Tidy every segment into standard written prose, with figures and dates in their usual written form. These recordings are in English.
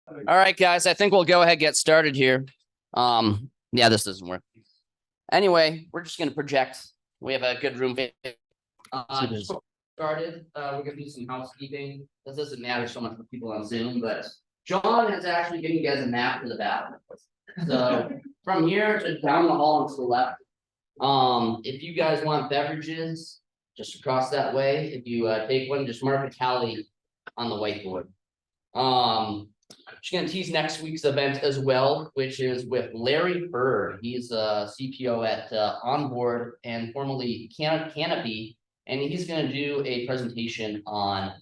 All right, guys, I think we'll go ahead and get started here. Yeah, this doesn't work. Anyway, we're just going to project. We have a good room. Just started. We're going to do some housekeeping. This doesn't matter so much for people on Zoom, but John is actually giving you guys a map to the bathroom. So from here to down the hall and to the left. If you guys want beverages, just across that way. If you take one, just mark a tally on the whiteboard. Just gonna tease next week's event as well, which is with Larry Bird. He's a CPO at Onboard and formerly Canopy, and he's gonna do a presentation on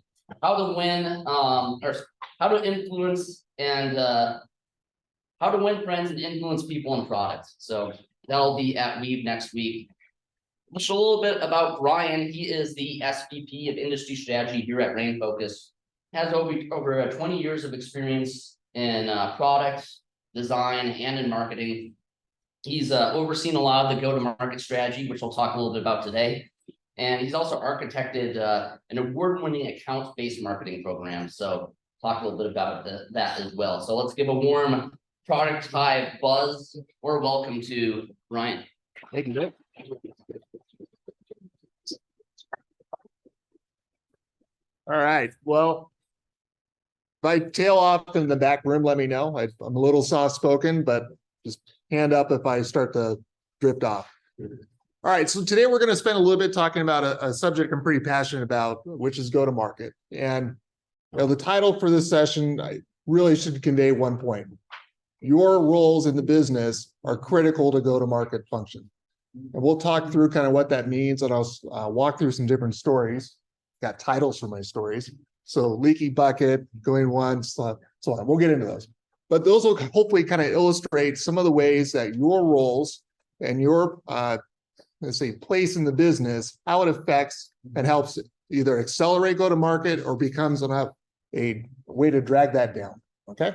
how to win, or how to influence and how to win friends and influence people and products. So that'll be at Weave next week. Just a little bit about Brian. He is the SVP of Industry Strategy here at RainFocus. Has over 20 years of experience in product design and in marketing. He's overseen a lot of the go-to-market strategy, which we'll talk a little bit about today. And he's also architected an award-winning account-based marketing program. So talk a little bit about that as well. So let's give a warm product hive buzz or welcome to Brian. Thank you. All right. Well, if I tail off in the back room, let me know. I'm a little soft-spoken, but just hand up if I start to drift off. All right. So today we're going to spend a little bit talking about a subject I'm pretty passionate about, which is go-to-market. And the title for this session I really should convey one point. Your roles in the business are critical to go-to-market function. And we'll talk through kind of what that means, and I'll walk through some different stories. Got titles for my stories. So leaky bucket, going once, so on. We'll get into those. But those will hopefully kind of illustrate some of the ways that your roles and your, let's say, place in the business, how it affects and helps either accelerate go-to-market or becomes a way to drag that down, okay?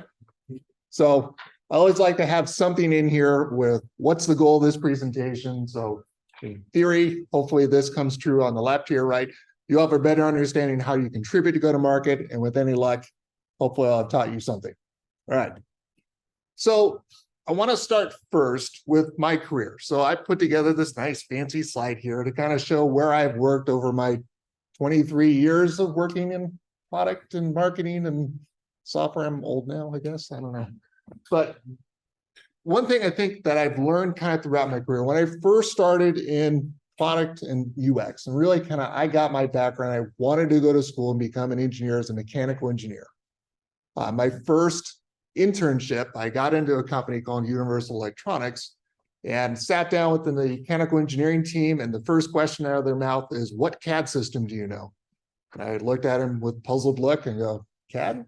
So I always like to have something in here with what's the goal of this presentation. So in theory, hopefully this comes true on the left here, right? You'll have a better understanding how you contribute to go-to-market, and with any luck, hopefully I'll have taught you something. All right. So I want to start first with my career. So I put together this nice fancy slide here to kind of show where I've worked over my 23 years of working in product and marketing and software. I'm old now, I guess. I don't know. But one thing I think that I've learned kind of throughout my career, when I first started in product and UX, and really kind of, I got my background. I wanted to go to school and become an engineer as a mechanical engineer. My first internship, I got into a company called Universal Electronics and sat down with the mechanical engineering team. And the first question out of their mouth is, what CAD system do you know? And I looked at him with a puzzled look and go, CAD?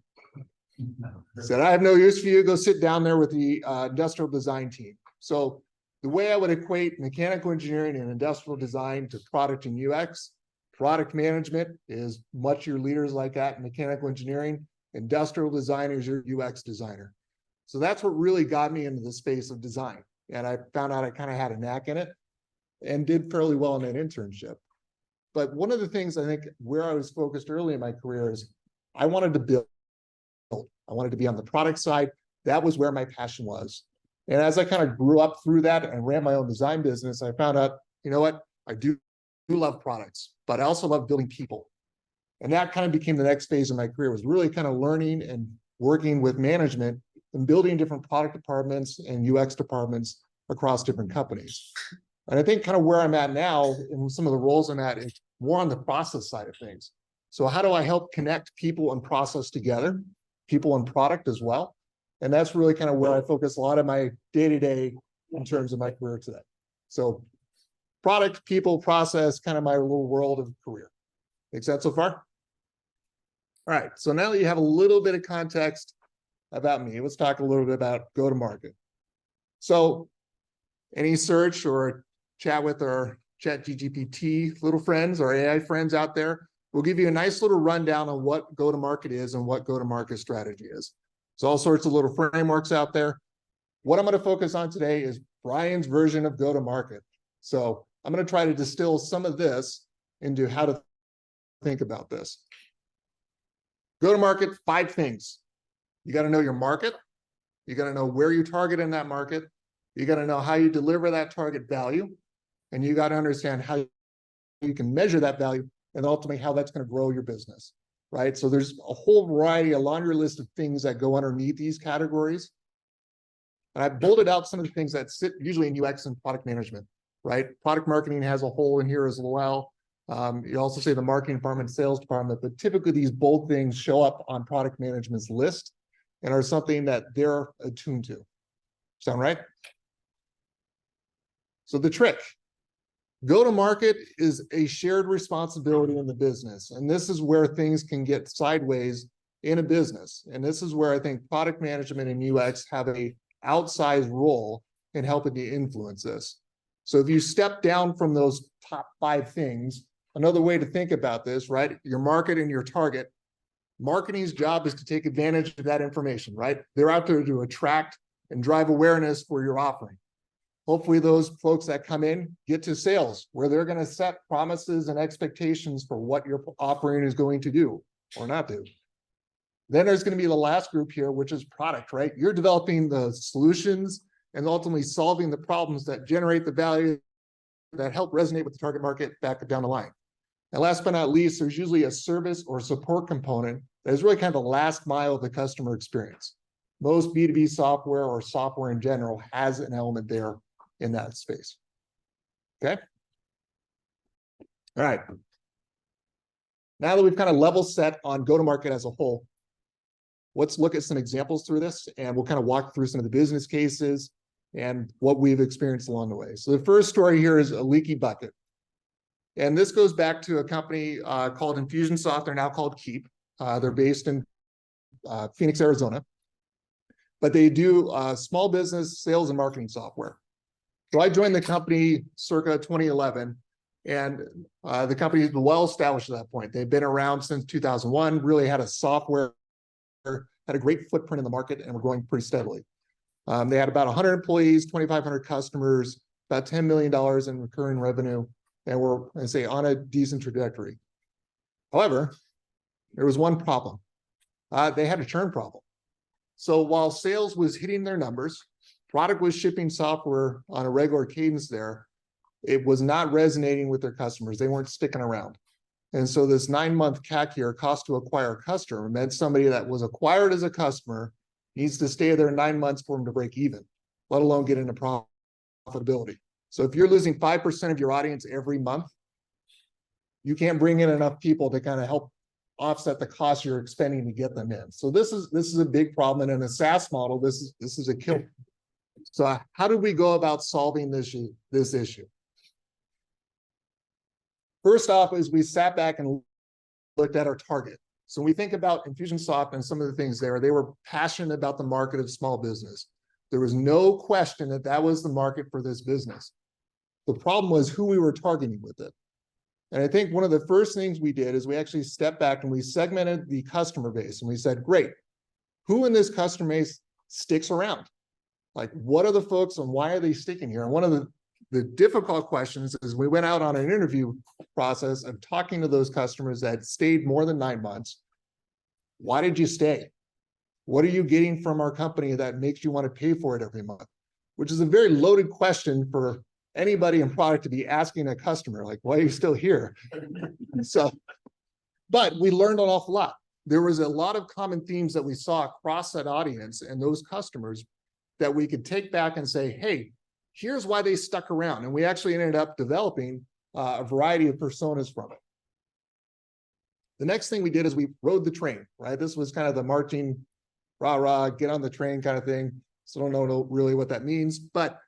I said, I have no use for you. Go sit down there with the industrial design team. So the way I would equate mechanical engineering and industrial design to product and UX, product management is much your leaders like that in mechanical engineering. Industrial design is your UX designer. So that's what really got me into the space of design. And I found out I kind of had a knack in it and did fairly well in that internship. But one of the things I think where I was focused early in my career is I wanted to build. I wanted to be on the product side. That was where my passion was. And as I kind of grew up through that and ran my own design business, I found out, you know what, I do love products, but I also love building people. And that kind of became the next phase of my career, was really kind of learning and working with management and building different product departments and UX departments across different companies. And I think kind of where I'm at now and some of the roles I'm at is more on the process side of things. So how do I help connect people and process together, people and product as well? And that's really kind of where I focus a lot of my day-to-day in terms of my career today. So product, people, process, kind of my little world of career. Make sense so far? All right, so now that you have a little bit of context about me, let's talk a little bit about go-to-market. So any search or chat with our ChatGPT little friends or AI friends out there, we'll give you a nice little rundown on what go-to-market is and what go-to-market strategy is. There's all sorts of little frameworks out there. What I'm going to focus on today is Brian's version of go-to-market. So I'm going to try to distill some of this into how to think about this. Go-to-market, 5 things. You got to know your market. You got to know where you target in that market. You got to know how you deliver that target value. And you got to understand how you can measure that value and ultimately how that's going to grow your business, right? So there's a whole variety, a laundry list of things that go underneath these categories. And I bolted out some of the things that sit usually in UX and product management, right? Product marketing has a hole in here as well. You also say the marketing department, sales department, but typically these bold things show up on product management's list and are something that they're attuned to. Sound right? So the trick, go-to-market is a shared responsibility in the business. And this is where things can get sideways in a business. And this is where I think product management and UX have a outsized role in helping to influence this. So if you step down from those top 5 things, another way to think about this, right? Your market and your target, marketing's job is to take advantage of that information, right? They're out there to attract and drive awareness for your offering. Hopefully those folks that come in get to sales where they're going to set promises and expectations for what your offering is going to do or not do. Then there's going to be the last group here, which is product, right? You're developing the solutions and ultimately solving the problems that generate the value that help resonate with the target market back down the line. And last but not least, there's usually a service or support component that is really kind of the last mile of the customer experience. Most B2B software or software in general has an element there in that space. Okay. All right. Now that we've kind of level set on go-to-market as a whole, let's look at some examples through this, and we'll kind of walk through some of the business cases and what we've experienced along the way. So the first story here is a leaky bucket. And this goes back to a company called Infusionsoft. They're now called Keep. They're based in Phoenix, Arizona. But they do small business sales and marketing software. So I joined the company circa 2011, and the company is well established at that point. They've been around since 2001, really had a software, had a great footprint in the market, and were growing pretty steadily. They had about 100 employees, 2,500 customers, about $10 million in recurring revenue, and were, I say, on a decent trajectory. However, there was one problem. They had a churn problem. So while sales was hitting their numbers, product was shipping software on a regular cadence there, it was not resonating with their customers. They weren't sticking around. And so this 9-month CAC here, cost to acquire a customer, meant somebody that was acquired as a customer needs to stay there 9 months for them to break even, let alone get into profitability. So if you're losing 5% of your audience every month, you can't bring in enough people to kind of help offset the cost you're expending to get them in. So this is a big problem. And in a SaaS model, this is a killer. So how do we go about solving this issue? First off, is we sat back and looked at our target. So when we think about Infusionsoft and some of the things there, they were passionate about the market of small business. There was no question that that was the market for this business. The problem was who we were targeting with it. And I think one of the first things we did is we actually stepped back and we segmented the customer base. And we said, great, who in this customer base sticks around? Like, what are the folks and why are they sticking here? And one of the difficult questions is we went out on an interview process of talking to those customers that stayed more than 9 months. Why did you stay? What are you getting from our company that makes you want to pay for it every month? Which is a very loaded question for anybody in product to be asking a customer, like, why are you still here? So, but we learned an awful lot. There was a lot of common themes that we saw across that audience and those customers that we could take back and say, hey, here's why they stuck around. And we actually ended up developing a variety of personas from it. The next thing we did is we rode the train, right? This was kind of the marching, rah, rah, get on the train kind of thing. So I don't know really what that means. But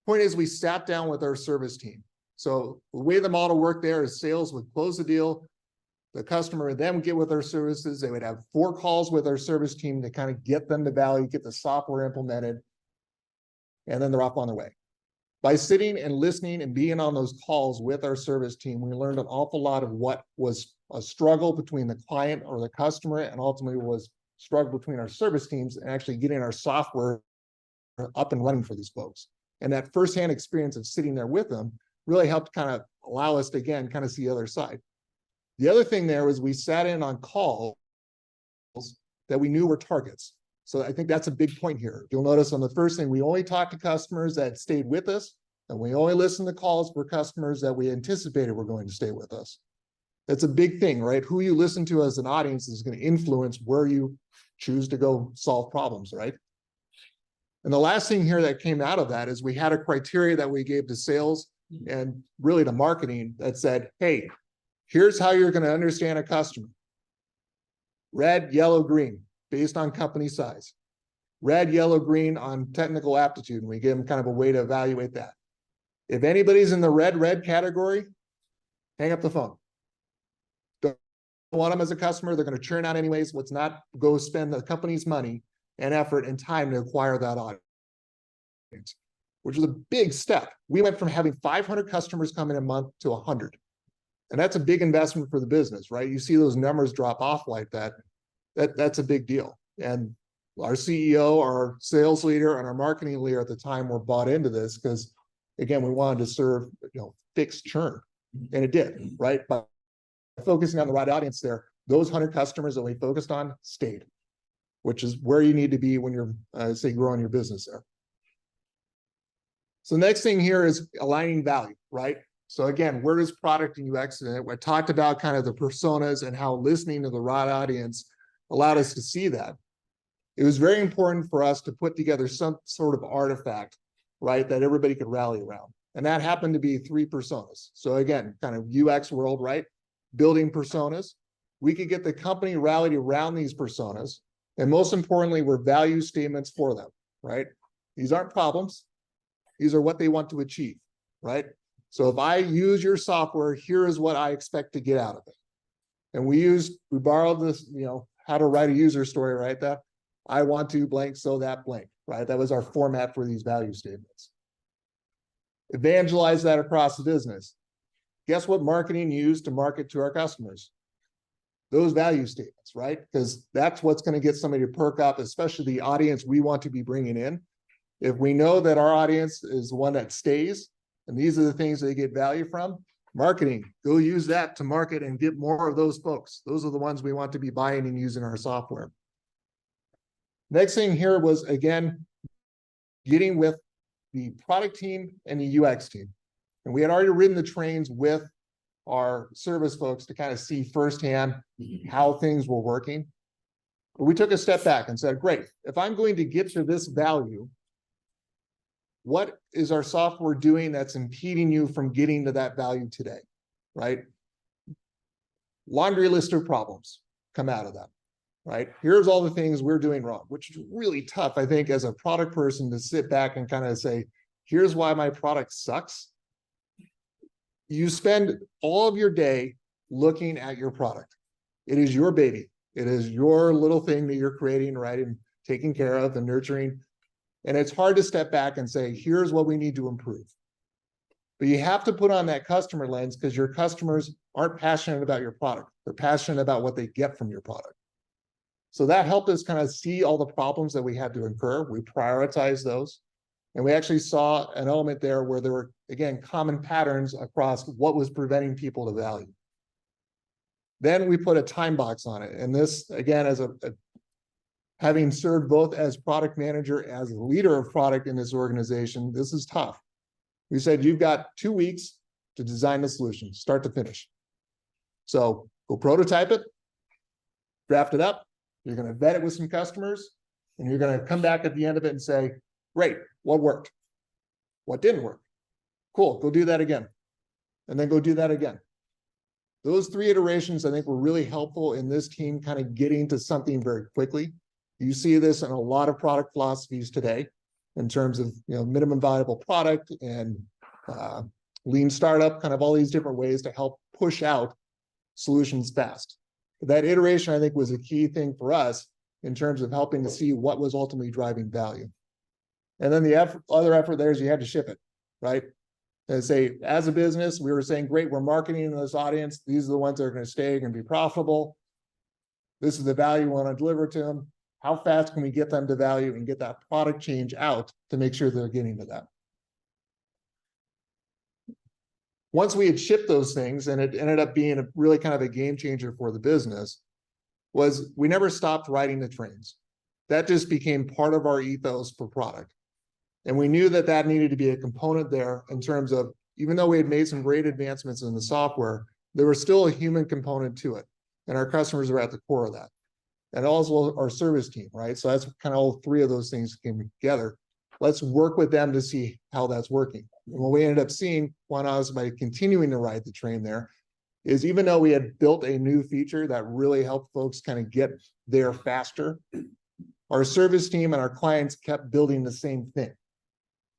point is, we sat down with our service team. So the way the model worked there is sales would close the deal. The customer would then get with our services. They would have 4 calls with our service team to kind of get them to value, get the software implemented, and then they're off on their way. By sitting and listening and being on those calls with our service team, we learned an awful lot of what was a struggle between the client or the customer, and ultimately was struggle between our service teams and actually getting our software up and running for these folks. And that firsthand experience of sitting there with them really helped kind of allow us to, again, kind of see the other side. The other thing there was we sat in on calls that we knew were targets. So I think that's a big point here. You'll notice on the first thing, we only talk to customers that stayed with us, and we only listen to calls for customers that we anticipated were going to stay with us. That's a big thing, right? Who you listen to as an audience is going to influence where you choose to go solve problems, right? And the last thing here that came out of that is we had a criteria that we gave to sales and really to marketing that said, hey, here's how you're going to understand a customer. Red, yellow, green, based on company size. Red, yellow, green on technical aptitude, and we give them kind of a way to evaluate that. If anybody's in the red category, hang up the phone. Don't want them as a customer. They're going to churn out anyways. Let's not go spend the company's money and effort and time to acquire that audience, which was a big step. We went from having 500 customers come in a month to 100. And that's a big investment for the business, right? You see those numbers drop off like that. That's a big deal. And our CEO, our sales leader, and our marketing leader at the time were bought into this because, again, we wanted to serve, fixed churn. And it did, right? By focusing on the right audience there, those 100 customers that we focused on stayed, which is where you need to be when you're, say, growing your business there. So the next thing here is aligning value, right? So again, where does product and UX in it? I talked about kind of the personas and how listening to the right audience allowed us to see that. It was very important for us to put together some sort of artifact, right, that everybody could rally around. And that happened to be 3 personas. So again, kind of UX world, right? Building personas. We could get the company rallied around these personas. And most importantly, were value statements for them, right? These aren't problems. These are what they want to achieve, right? So if I use your software, here is what I expect to get out of it. And we borrowed this, how to write a user story, right? That I want to blank, so that blank, right? That was our format for these value statements. Evangelize that across the business. Guess what marketing used to market to our customers? Those value statements, right? Because that's what's going to get somebody to perk up, especially the audience we want to be bringing in. If we know that our audience is the one that stays, and these are the things they get value from, marketing, go use that to market and get more of those folks. Those are the ones we want to be buying and using our software. Next thing here was, again, getting with the product team and the UX team. And we had already ridden the trains with our service folks to kind of see firsthand how things were working. But we took a step back and said, great, if I'm going to get to this value, what is our software doing that's impeding you from getting to that value today, right? Laundry list of problems come out of that, right? Here's all the things we're doing wrong, which is really tough, I think, as a product person to sit back and kind of say, here's why my product sucks. You spend all of your day looking at your product. It is your baby. It is your little thing that you're creating, right, and taking care of and nurturing. And it's hard to step back and say, here's what we need to improve. But you have to put on that customer lens because your customers aren't passionate about your product. They're passionate about what they get from your product. So that helped us kind of see all the problems that we had to incur. We prioritized those. And we actually saw an element there where there were, again, common patterns across what was preventing people to value. Then we put a time box on it. And this, again, as having served both as product manager, as a leader of product in this organization, this is tough. We said, you've got 2 weeks to design the solution, start to finish. So go prototype it, draft it up. You're going to vet it with some customers, and you're going to come back at the end of it and say, great, what worked? What didn't work? Cool, go do that again. And then go do that again. Those 3 iterations, I think, were really helpful in this team kind of getting to something very quickly. You see this in a lot of product philosophies today in terms of minimum viable product and lean startup, kind of all these different ways to help push out solutions fast. That iteration, I think, was a key thing for us in terms of helping to see what was ultimately driving value. And then the other effort there is you had to ship it, right? And say, as a business, we were saying, great, we're marketing to this audience. These are the ones that are going to stay, going to be profitable. This is the value we want to deliver to them. How fast can we get them to value and get that product change out to make sure they're getting to that? Once we had shipped those things, and it ended up being a really kind of a game changer for the business, was we never stopped riding the trains. That just became part of our ethos for product. And we knew that that needed to be a component there in terms of, even though we had made some great advancements in the software, there was still a human component to it. And our customers are at the core of that. And also our service team, right? So that's kind of all three of those things came together. Let's work with them to see how that's working. And what we ended up seeing, one of us by continuing to ride the train there, is even though we had built a new feature that really helped folks kind of get there faster, our service team and our clients kept building the same thing.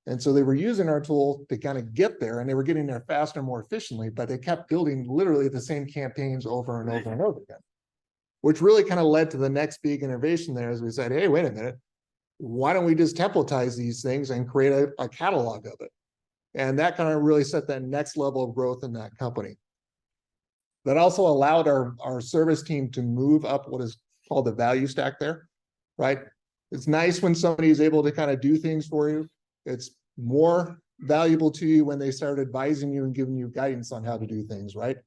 And so they were using our tool to kind of get there, and they were getting there faster and more efficiently, but they kept building literally the same campaigns over and over and over again, which really kind of led to the next big innovation there as we said, hey, wait a minute, why don't we just templatize these things and create a catalog of it? And that kind of really set that next level of growth in that company. That also allowed our service team to move up what is called the value stack there, right? It's nice when somebody is able to kind of do things for you. It's more valuable to you when they start advising you and giving you guidance on how to do things, right?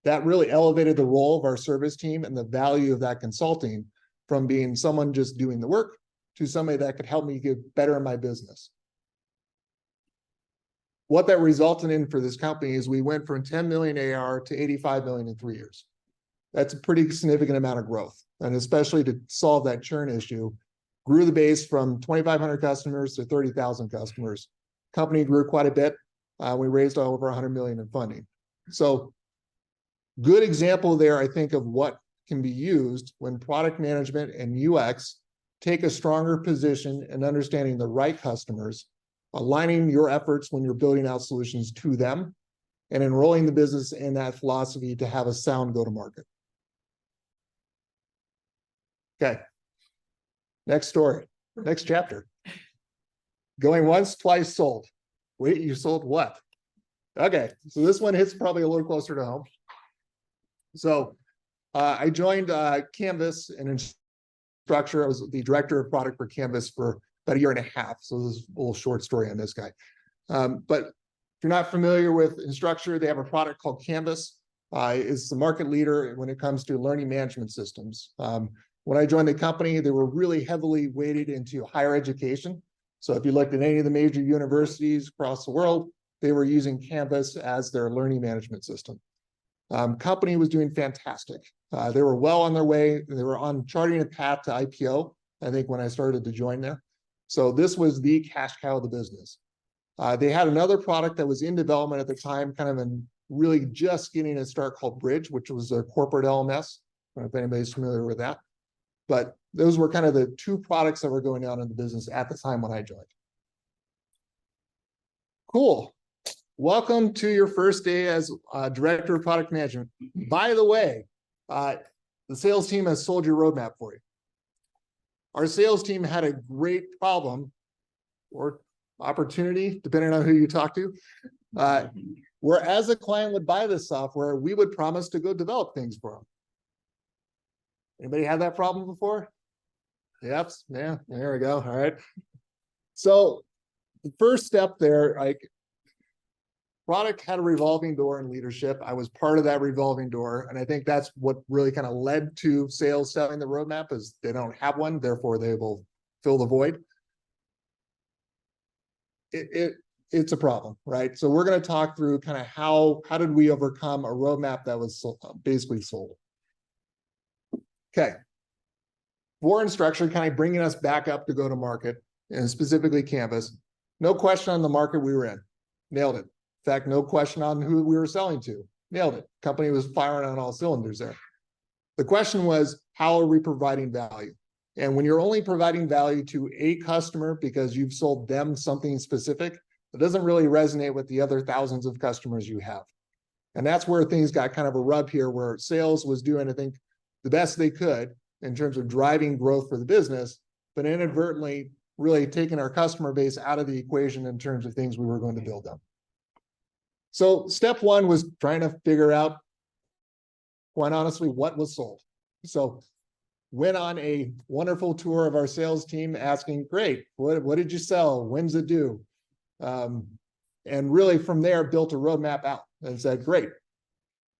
That really elevated the role of our service team and the value of that consulting from being someone just doing the work to somebody that could help me get better in my business. What that resulted in for this company is we went from 10 million AR to 85 million in 3 years. That's a pretty significant amount of growth. And especially to solve that churn issue, grew the base from 2,500 customers to 30,000 customers. Company grew quite a bit. We raised over 100 million in funding. So good example there, I think, of what can be used when product management and UX take a stronger position in understanding the right customers, aligning your efforts when you're building out solutions to them, and enrolling the business in that philosophy to have a sound go-to-market. Okay. Next story, next chapter. Going once, twice, sold. Wait, you sold what? Okay, so this one hits probably a little closer to home. So I joined Canvas and Instructure. I was the director of product for Canvas for about a year and a half. So this is a little short story on this guy. But if you're not familiar with Instructure, they have a product called Canvas. It's the market leader when it comes to learning management systems. When I joined the company, they were really heavily weighted into higher education. So if you looked at any of the major universities across the world, they were using Canvas as their learning management system. Company was doing fantastic. They were well on their way. They were on charting a path to IPO, I think, when I started to join there. So this was the cash cow of the business. They had another product that was in development at the time, kind of in really just getting a start, called Bridge, which was their corporate LMS. I don't know if anybody's familiar with that. But those were kind of the two products that were going on in the business at the time when I joined. Cool. Welcome to your first day as Director of Product Management. By the way, the sales team has sold your roadmap for you. Our sales team had a great problem or opportunity, depending on who you talk to, where as a client would buy this software, we would promise to go develop things for them. Anybody had that problem before? Yep. Yeah, there we go. All right. So the first step there, like, product had a revolving door in leadership. I was part of that revolving door. And I think that's what really kind of led to sales selling the roadmap, is they don't have one, therefore they will fill the void. It's a problem, right? So we're going to talk through kind of how did we overcome a roadmap that was basically sold. Okay. For Instructure, kind of bringing us back up to go to market, and specifically Canvas. No question on the market we were in. Nailed it. In fact, no question on who we were selling to. Nailed it. Company was firing on all cylinders there. The question was, how are we providing value? And when you're only providing value to a customer because you've sold them something specific, it doesn't really resonate with the other thousands of customers you have. And that's where things got kind of a rub here, where sales was doing, I think, the best they could in terms of driving growth for the business, but inadvertently really taking our customer base out of the equation in terms of things we were going to build on. So step one was trying to figure out, quite honestly, what was sold. So went on a wonderful tour of our sales team asking, great, what did you sell? When's it due? And really from there built a roadmap out and said, great,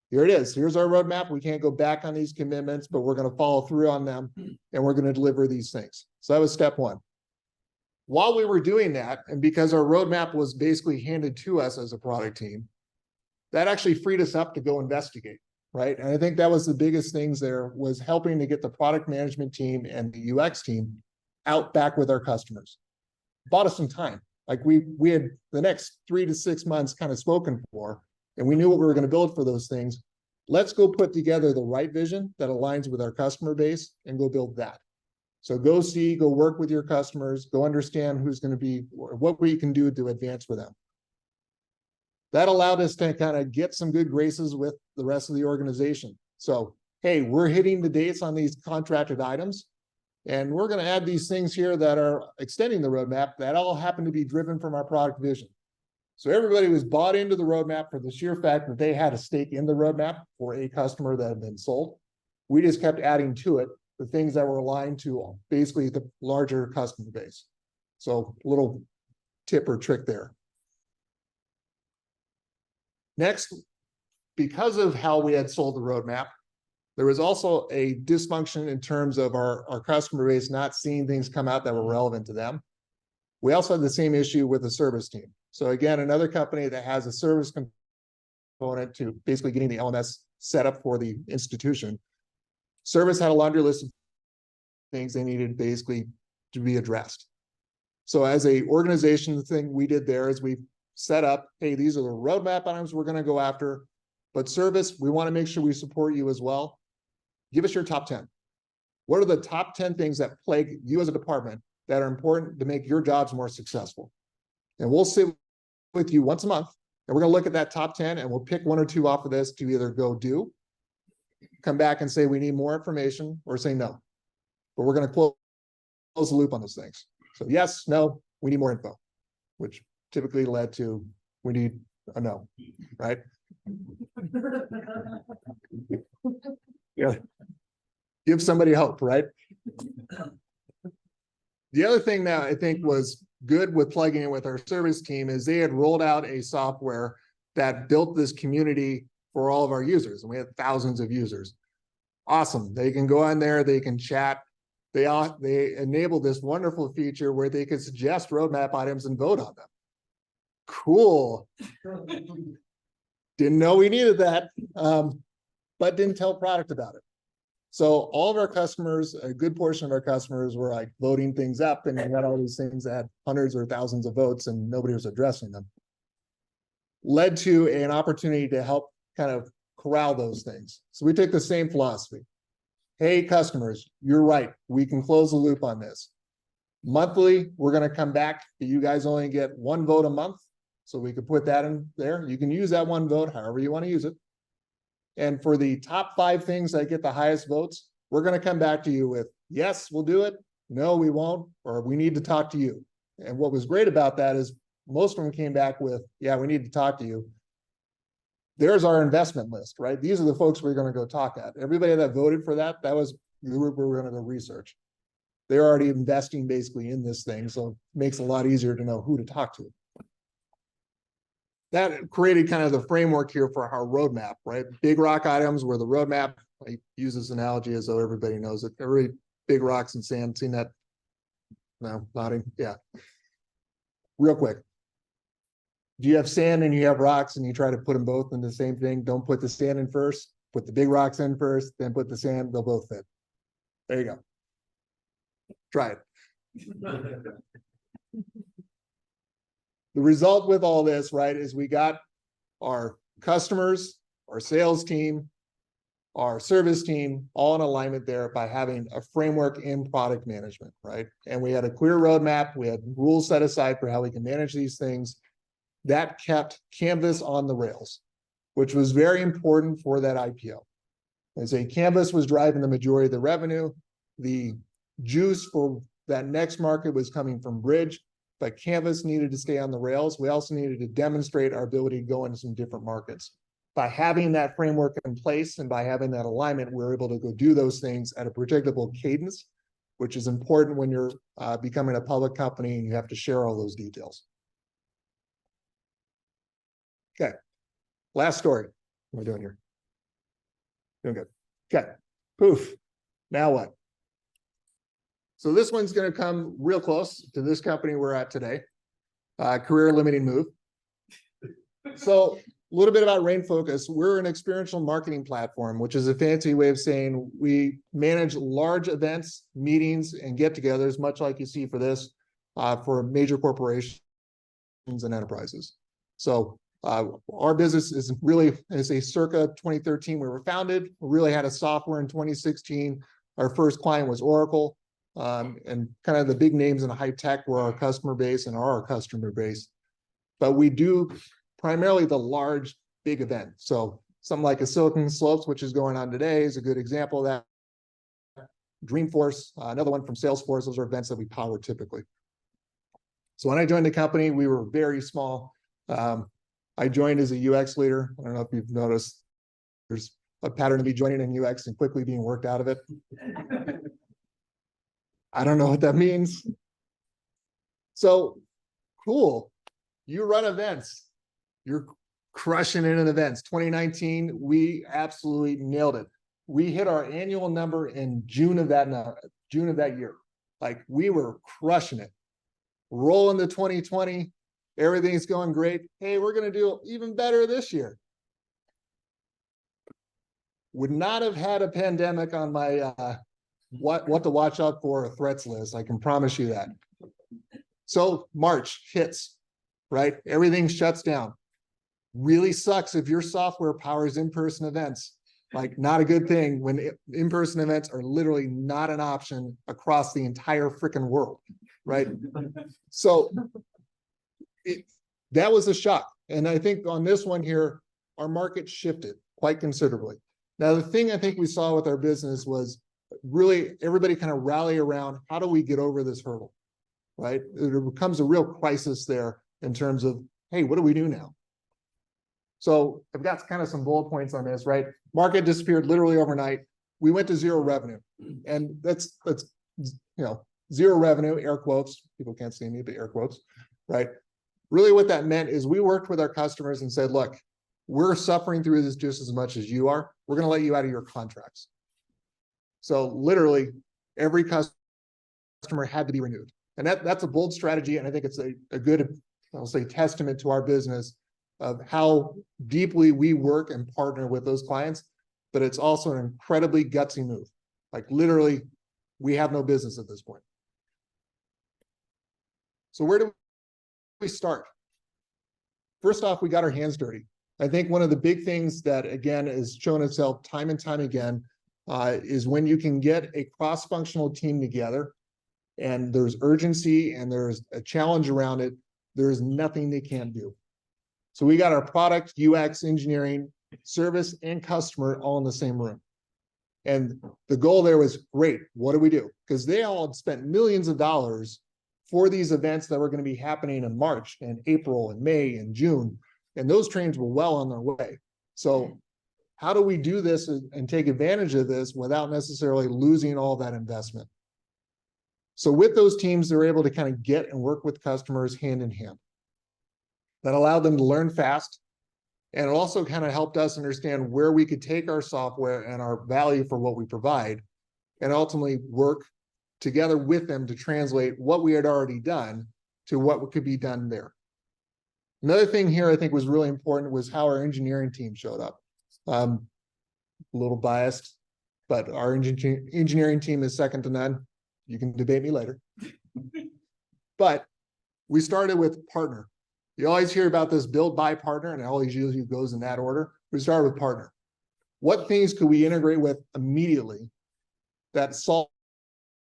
here it is. Here's our roadmap. We can't go back on these commitments, but we're going to follow through on them and we're going to deliver these things. So that was step one. While we were doing that, and because our roadmap was basically handed to us as a product team, that actually freed us up to go investigate, right? And I think that was the biggest things there, was helping to get the product management team and the UX team out back with our customers. Bought us some time. Like we had the next 3 to 6 months kind of spoken for, and we knew what we were going to build for those things. Let's go put together the right vision that aligns with our customer base and go build that. So go work with your customers, go understand who's going to be, what we can do to advance with them. That allowed us to kind of get some good graces with the rest of the organization. So, hey, we're hitting the dates on these contracted items, and we're going to add these things here that are extending the roadmap that all happen to be driven from our product vision. So everybody was bought into the roadmap for the sheer fact that they had a stake in the roadmap for a customer that had been sold. We just kept adding to it the things that were aligned to basically the larger customer base. So little tip or trick there. Next, because of how we had sold the roadmap, there was also a dysfunction in terms of our customer base not seeing things come out that were relevant to them. We also had the same issue with the service team. So again, another company that has a service component to basically getting the LMS set up for the institution. Service had a laundry list of things they needed basically to be addressed. So as a organization, the thing we did there is we set up, hey, these are the roadmap items we're going to go after, but service, we want to make sure we support you as well. Give us your top 10. What are the top 10 things that plague you as a department that are important to make your jobs more successful? And we'll sit with you once a month, and we're going to look at that top 10, and we'll pick 1 or 2 off of this to either go do, come back and say we need more information, or say no. But we're going to close the loop on those things. So yes, no, we need more info, which typically led to we need a no, right? Yeah. Give somebody hope, right? The other thing that I think was good with plugging in with our service team is they had rolled out a software that built this community for all of our users, and we had thousands of users. Awesome. They can go on there, they can chat. They enabled this wonderful feature where they could suggest roadmap items and vote on them. Cool. Didn't know we needed that, but didn't tell product about it. So all of our customers, a good portion of our customers were like voting things up, and we had all these things that had hundreds or thousands of votes and nobody was addressing them. Led to an opportunity to help kind of corral those things. So we take the same philosophy. Hey, customers, you're right. We can close the loop on this. Monthly, we're going to come back, but you guys only get 1 vote a month. So we could put that in there. You can use that 1 vote however you want to use it. And for the top 5 things that get the highest votes, we're going to come back to you with, yes, we'll do it. No, we won't, or we need to talk to you. And what was great about that is most of them came back with, yeah, we need to talk to you. There's our investment list, right? These are the folks we're going to go talk at. Everybody that voted for that, that was the group we were going to go research. They're already investing basically in this thing, so it makes it a lot easier to know who to talk to. That created kind of the framework here for our roadmap, right? Big rock items were the roadmap. I use this analogy as though everybody knows it. Every big rocks and sand, seen that? No, nodding, yeah. Real quick. Do you have sand and you have rocks and you try to put them both in the same thing? Don't put the sand in first, put the big rocks in first, then put the sand, they'll both fit. There you go. Try it. The result with all this, right, is we got our customers, our sales team, our service team, all in alignment there by having a framework in product management, right? And we had a clear roadmap. We had rules set aside for how we can manage these things. That kept Canvas on the rails, which was very important for that IPO. As a Canvas was driving the majority of the revenue, the juice for that next market was coming from Bridge, but Canvas needed to stay on the rails. We also needed to demonstrate our ability to go into some different markets. By having that framework in place and by having that alignment, we're able to go do those things at a predictable cadence, which is important when you're becoming a public company and you have to share all those details. Okay, last story. What are we doing here? Doing good. Okay. Poof. Now what? So this one's going to come real close to this company we're at today. Career limiting move. So a little bit about RainFocus. We're an experiential marketing platform, which is a fancy way of saying we manage large events, meetings, and get-togethers, much like you see for this, for major corporations and enterprises. So our business is really, is a circa 2013 we were founded. We really had a software in 2016. Our first client was Oracle, and kind of the big names in high tech were our customer base and are our customer base. But we do primarily the large, big event. So something like a Silicon Slopes, which is going on today, is a good example of that. Dreamforce, another one from Salesforce. Those are events that we power typically. So when I joined the company, we were very small. I joined as a UX leader. I don't know if you've noticed, there's a pattern of me joining in UX and quickly being worked out of it. I don't know what that means. So cool. You run events. You're crushing it in events. 2019, we absolutely nailed it. We hit our annual number in June of that year. Like we were crushing it. Roll into 2020, everything's going great. Hey, we're going to do even better this year. Would not have had a pandemic on my what to watch out for threats list. I can promise you that. So March hits, right? Everything shuts down. Really sucks if your software powers in-person events. Like not a good thing when in-person events are literally not an option across the entire freaking world, right? So that was a shock. And I think on this one here, our market shifted quite considerably. Now, the thing I think we saw with our business was really everybody kind of rally around, how do we get over this hurdle, right? It becomes a real crisis there in terms of, hey, what do we do now? So I've got kind of some bullet points on this, right? Market disappeared literally overnight. We went to zero revenue. And that's zero revenue, air quotes. People can't see me, but air quotes, right? Really what that meant is we worked with our customers and said, look, we're suffering through this just as much as you are. We're going to let you out of your contracts. So literally every customer had to be renewed. And that's a bold strategy. And I think it's a good, I'll say, testament to our business of how deeply we work and partner with those clients. But it's also an incredibly gutsy move. Like literally, we have no business at this point. So where do we start? First off, we got our hands dirty. I think one of the big things that, again, has shown itself time and time again is when you can get a cross-functional team together and there's urgency and there's a challenge around it, there's nothing they can't do. So we got our product, UX, engineering, service, and customer all in the same room. And the goal there was, great, what do we do? Because they all had spent millions of dollars for these events that were going to be happening in March and April and May and June. And those trains were well on their way. So how do we do this and take advantage of this without necessarily losing all that investment? So with those teams, they're able to kind of get and work with customers hand in hand. That allowed them to learn fast. And it also kind of helped us understand where we could take our software and our value for what we provide, and ultimately work together with them to translate what we had already done to what could be done there. Another thing here I think was really important was how our engineering team showed up. A little biased, but our engineering team is second to none. You can debate me later. But we started with partner. You always hear about this build, buy, partner, and it always usually goes in that order. We started with partner. What things could we integrate with immediately that solved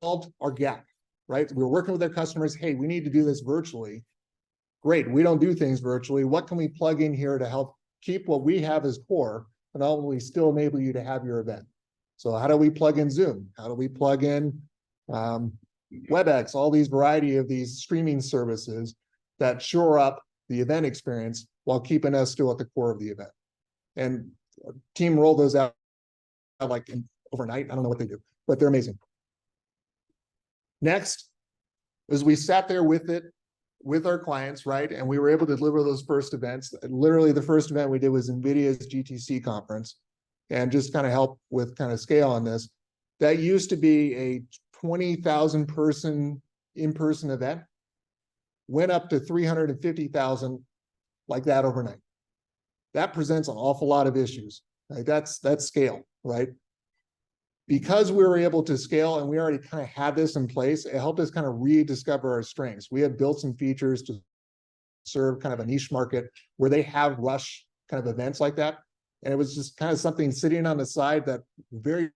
our gap, right? We were working with our customers. Hey, we need to do this virtually. Great, we don't do things virtually. What can we plug in here to help keep what we have as core and ultimately still enable you to have your event? So how do we plug in Zoom? How do we plug in WebEx, all these variety of these streaming services that shore up the event experience while keeping us still at the core of the event? And team rolled those out like overnight. I don't know what they do, but they're amazing. Next, as we sat there with it, with our clients, right? And we were able to deliver those first events. Literally the first event we did was NVIDIA's GTC conference. and just kind of help with kind of scale on this. That used to be a 20,000 person in-person event, went up to 350,000 like that overnight. That presents an awful lot of issues. Right? That's scale, right? Because we were able to scale and we already kind of had this in place, it helped us kind of rediscover our strengths. We had built some features to serve kind of a niche market where they have rush kind of events like that. And it was just kind of something sitting on the side that very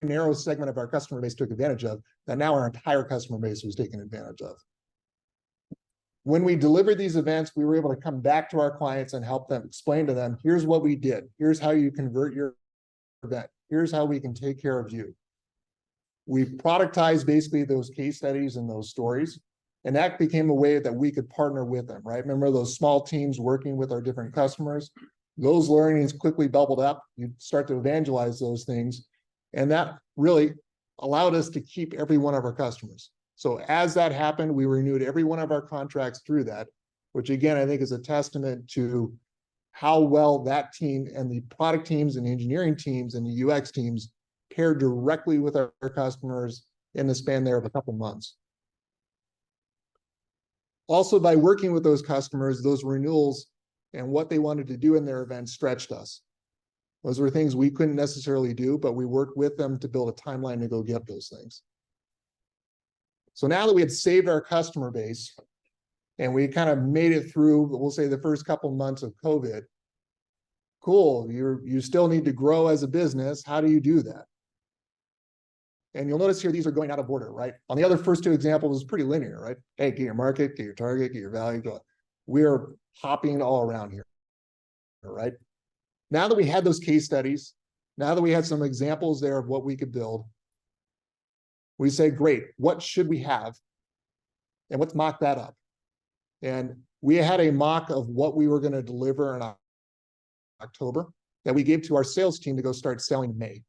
narrow segment of our customer base took advantage of, that now our entire customer base was taking advantage of. When we delivered these events, we were able to come back to our clients and help them explain to them, here's what we did. Here's how you convert your event. Here's how we can take care of you. We productized basically those case studies and those stories. And that became a way that we could partner with them, right? Remember those small teams working with our different customers? Those learnings quickly bubbled up. You start to evangelize those things. And that really allowed us to keep every one of our customers. So as that happened, we renewed every one of our contracts through that, which again, I think is a testament to how well that team and the product teams and engineering teams and the UX teams paired directly with our customers in the span there of a couple months. Also, by working with those customers, those renewals and what they wanted to do in their events stretched us. Those were things we couldn't necessarily do, but we worked with them to build a timeline to go get those things. So now that we had saved our customer base and we kind of made it through, we'll say the first couple months of COVID, cool, you still need to grow as a business. How do you do that? And you'll notice here, these are going out of order, right? On the other first two examples, it's pretty linear, right? Hey, get your market, get your target, get your value. We're hopping all around here, right? Now that we had those case studies, now that we had some examples there of what we could build, we say, great, what should we have? And let's mock that up. And we had a mock of what we were going to deliver in October that we gave to our sales team to go start selling in May.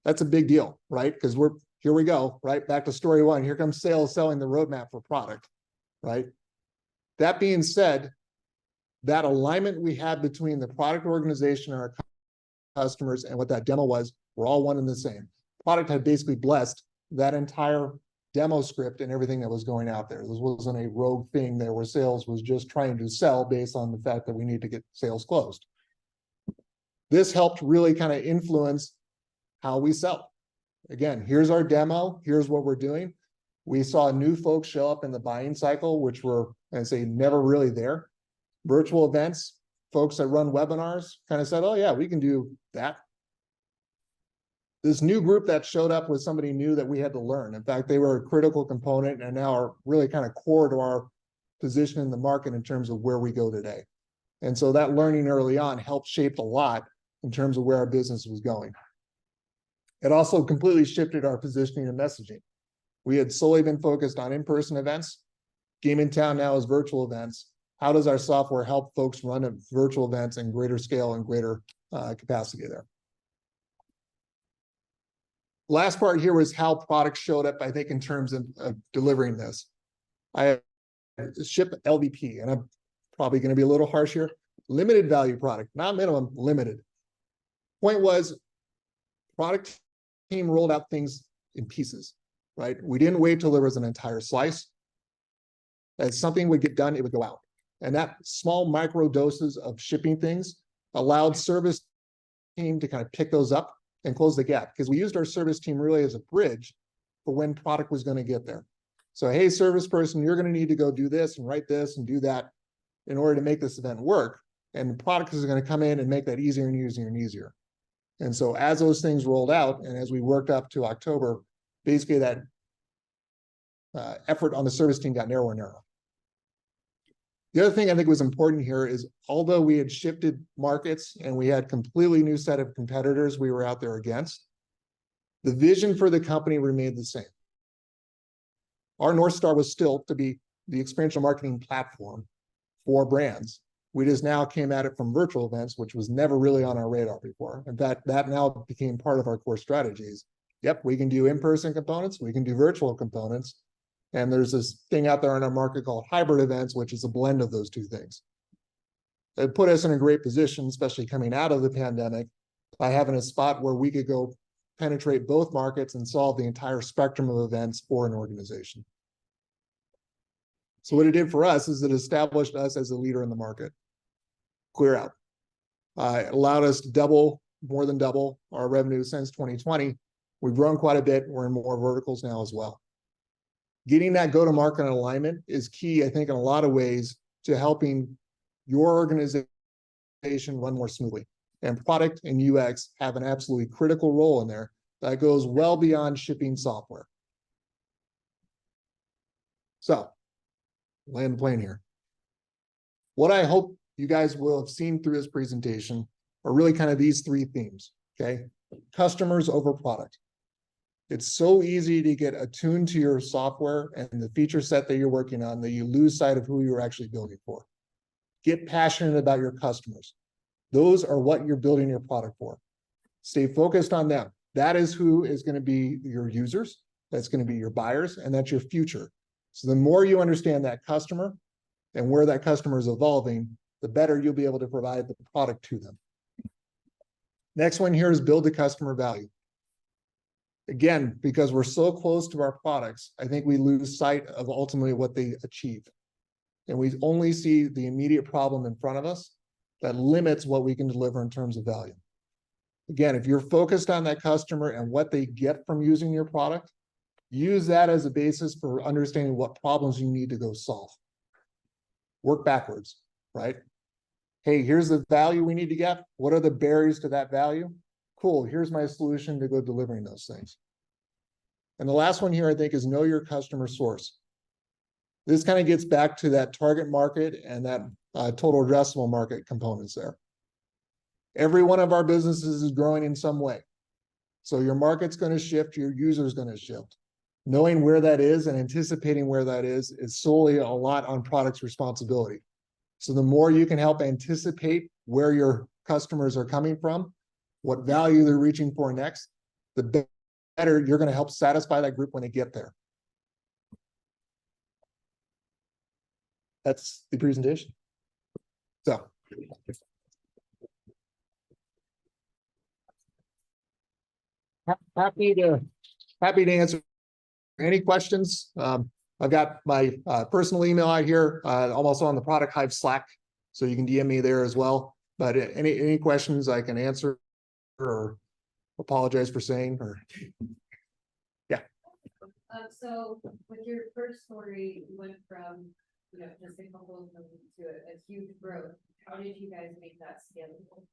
That's a big deal, right? Because here we go, right? Back to story one. Here comes sales selling the roadmap for product, right? That being said, that alignment we had between the product organization and our customers and what that demo was, we're all one and the same. Product had basically blessed that entire demo script and everything that was going out there. This wasn't a rogue thing there where sales was just trying to sell based on the fact that we need to get sales closed. This helped really kind of influence how we sell. Again, here's our demo. Here's what we're doing. We saw new folks show up in the buying cycle, which were, I'd say, never really there. Virtual events, folks that run webinars kind of said, oh yeah, we can do that. This new group that showed up was somebody new that we had to learn. In fact, they were a critical component and now are really kind of core to our position in the market in terms of where we go today. And so that learning early on helped shape a lot in terms of where our business was going. It also completely shifted our positioning and messaging. We had solely been focused on in-person events. Game in Town now is virtual events. How does our software help folks run at virtual events in greater scale and greater capacity there? Last part here was how products showed up, I think, in terms of delivering this. I ship LVP, and I'm probably going to be a little harsh here. Limited value product, not minimum, limited. Point was, product team rolled out things in pieces, right? We didn't wait till there was an entire slice. As something would get done, it would go out. And that small micro doses of shipping things allowed service team to kind of pick those up and close the gap, because we used our service team really as a bridge for when product was going to get there. So, hey, service person, you're going to need to go do this and write this and do that in order to make this event work. And the product is going to come in and make that easier and easier and easier. And so as those things rolled out and as we worked up to October, basically that effort on the service team got narrower and narrower. The other thing I think was important here is, although we had shifted markets and we had completely new set of competitors we were out there against, the vision for the company remained the same. Our North Star was still to be the experiential marketing platform for brands. We just now came at it from virtual events, which was never really on our radar before. In fact, that now became part of our core strategies. Yep, we can do in-person components, we can do virtual components. And there's this thing out there in our market called hybrid events, which is a blend of those two things. It put us in a great position, especially coming out of the pandemic, by having a spot where we could go penetrate both markets and solve the entire spectrum of events for an organization. So what it did for us is it established us as a leader in the market. Clear out. It allowed us to more than double our revenue since 2020. We've grown quite a bit. We're in more verticals now as well. Getting that go-to-market alignment is key, I think, in a lot of ways to helping your organization run more smoothly. And product and UX have an absolutely critical role in there that goes well beyond shipping software. So, land the plane here. What I hope you guys will have seen through this presentation are really kind of these three themes, okay? Customers over product. It's so easy to get attuned to your software and the feature set that you're working on that you lose sight of who you're actually building for. Get passionate about your customers. Those are what you're building your product for. Stay focused on them. That is who is going to be your users. That's going to be your buyers, and that's your future. So the more you understand that customer and where that customer is evolving, the better you'll be able to provide the product to them. Next one here is build the customer value. Again, because we're so close to our products, I think we lose sight of ultimately what they achieve. And we only see the immediate problem in front of us that limits what we can deliver in terms of value. Again, if you're focused on that customer and what they get from using your product, use that as a basis for understanding what problems you need to go solve. Work backwards, right? Hey, here's the value we need to get. What are the barriers to that value? Cool, here's my solution to go delivering those things. And the last one here, I think, is know your customer source. This kind of gets back to that target market and that total addressable market components there. Every one of our businesses is growing in some way. So your market's going to shift, your user's going to shift. Knowing where that is and anticipating where that is solely a lot on product's responsibility. So the more you can help anticipate where your customers are coming from, what value they're reaching for next, the better you're going to help satisfy that group when they get there. That's the presentation. So. Happy to answer any questions. I've got my personal email out here, also on the Product Hive Slack, so you can DM me there as well. But any questions I can answer or apologize for saying, or yeah. So with your first story, you went from just a couple of million to a huge growth. How did you guys make that scalable?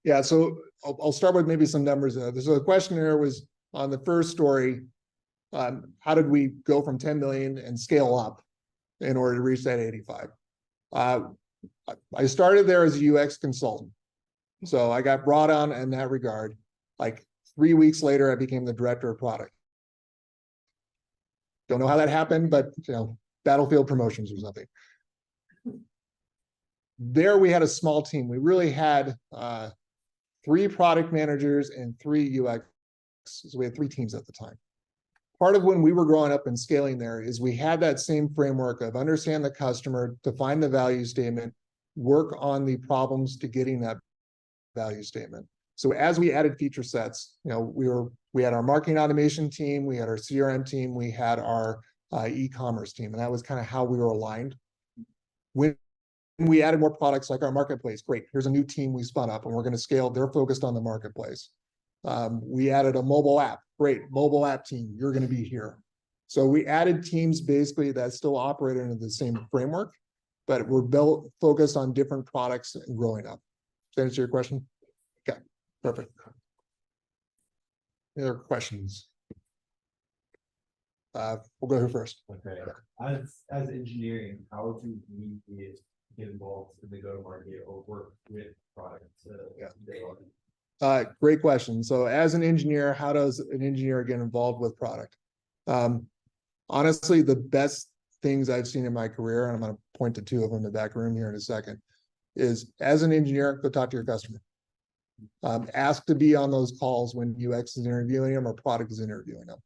Yeah, so I'll start with maybe some numbers. So the question there was on the first story, how did we go from 10 million and scale up in order to reach that 85? I started there as a UX consultant. So I got brought on in that regard. Like 3 weeks later, I became the director of product. Don't know how that happened, but battlefield promotions or something. There we had a small team. We really had 3 product managers and 3 UX. So we had 3 teams at the time. Part of when we were growing up and scaling there is we had that same framework of understand the customer, define the value statement, work on the problems to getting that value statement. So as we added feature sets, we had our marketing automation team, we had our CRM team, we had our e-commerce team, and that was kind of how we were aligned. When we added more products like our marketplace, great, here's a new team we spun up and we're going to scale. They're focused on the marketplace. We added a mobile app, great, mobile app team, you're going to be here. So we added teams basically that still operated under the same framework, but were built focused on different products and growing up. Does that answer your question? Okay, perfect. Any other questions? We'll go here first. Okay. As engineering, how would you immediately get involved in the go-to-market or work with product? Great question. So as an engineer, how does an engineer get involved with product? Honestly, the best things I've seen in my career, and I'm going to point to 2 of them in the back room here in a second, is as an engineer, go talk to your customer. Ask to be on those calls when UX is interviewing them or product is interviewing them.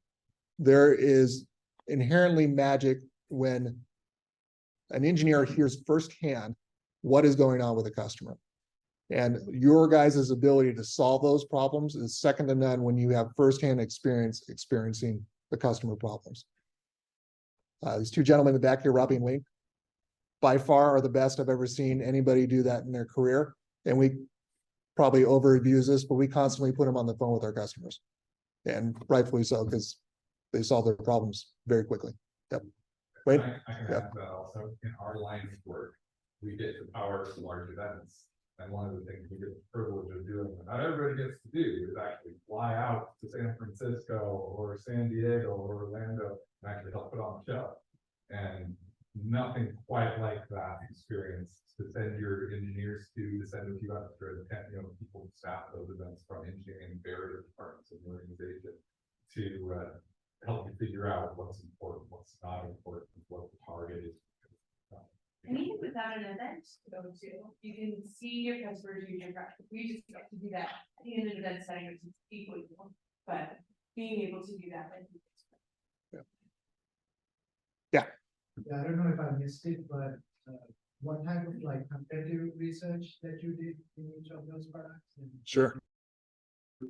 There is inherently magic when an engineer hears firsthand what is going on with a customer. And your guys' ability to solve those problems is second to none when you have firsthand experience experiencing the customer problems. These two gentlemen in the back here, Robbie and Wayne, by far are the best I've ever seen anybody do that in their career. And we probably overabuse this, but we constantly put them on the phone with our customers. And rightfully so, because they solve their problems very quickly. Yep. Wait. I can add that also in our line of work, we get to power some large events. And one of the things we get the privilege of doing, that not everybody gets to do, is actually fly out to San Francisco or San Diego or Orlando and actually help put on the show. And nothing quite like that experience to send your engineers to send a few extra, people to staff those events from engineering and various departments of the organization to help you figure out what's important, what's not important, what the target is. And even without an event to go to, you can see your customers use your product. We just got to do that in an event setting, which is equally cool, but being able to do that. Yeah. Yeah, I don't know if I missed it, but what type of like competitive research that you did in each of those products? And, Sure.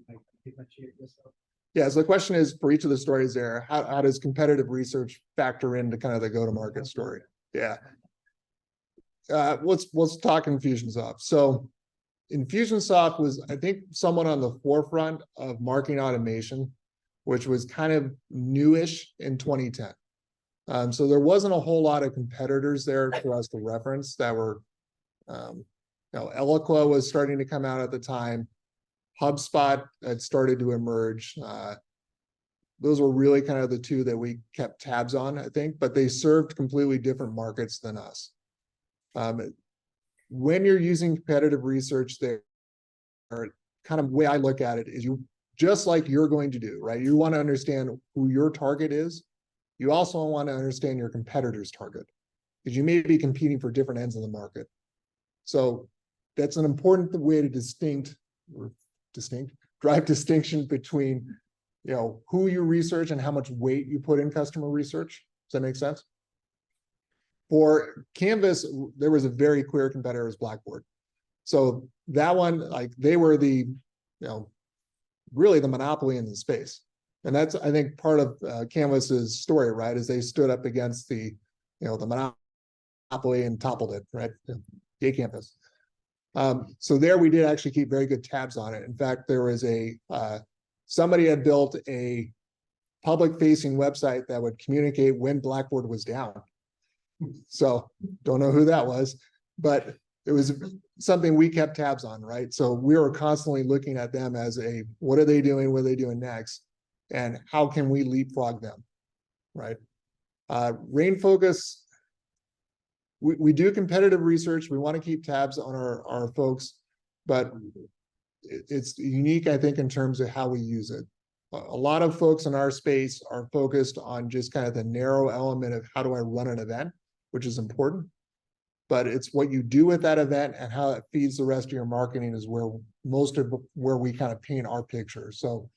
like, differentiate yourself? Yeah, so the question is, for each of the stories there, how does competitive research factor into kind of the go-to-market story? Yeah. Let's talk Infusionsoft. So Infusionsoft was, I think, someone on the forefront of marketing automation, which was kind of newish in 2010. So there wasn't a whole lot of competitors there for us to reference that were, Eloqua was starting to come out at the time. HubSpot had started to emerge. Those were really kind of the two that we kept tabs on, I think, but they served completely different markets than us. When you're using competitive research there, kind of way I look at it is you, just like you're going to do, right? You want to understand who your target is. You also want to understand your competitor's target, because you may be competing for different ends of the market. So that's an important way to drive distinction between, who you research and how much weight you put in customer research. Does that make sense? For Canvas, there was a very clear competitor, as Blackboard. So that one, like, they were the, really the monopoly in the space. And that's, I think, part of Canvas's story, right? Is they stood up against the, the monopoly and toppled it, right? Yay, Canvas. So there we did actually keep very good tabs on it. In fact, there was somebody had built a public-facing website that would communicate when Blackboard was down. So don't know who that was, but it was something we kept tabs on, right? So we were constantly looking at them as what are they doing? What are they doing next? And how can we leapfrog them, right? RainFocus, we do competitive research. We want to keep tabs on our folks, but it's unique, I think, in terms of how we use it. A lot of folks in our space are focused on just kind of the narrow element of how do I run an event, which is important, but it's what you do with that event and how it feeds the rest of your marketing is where we kind of paint our picture. So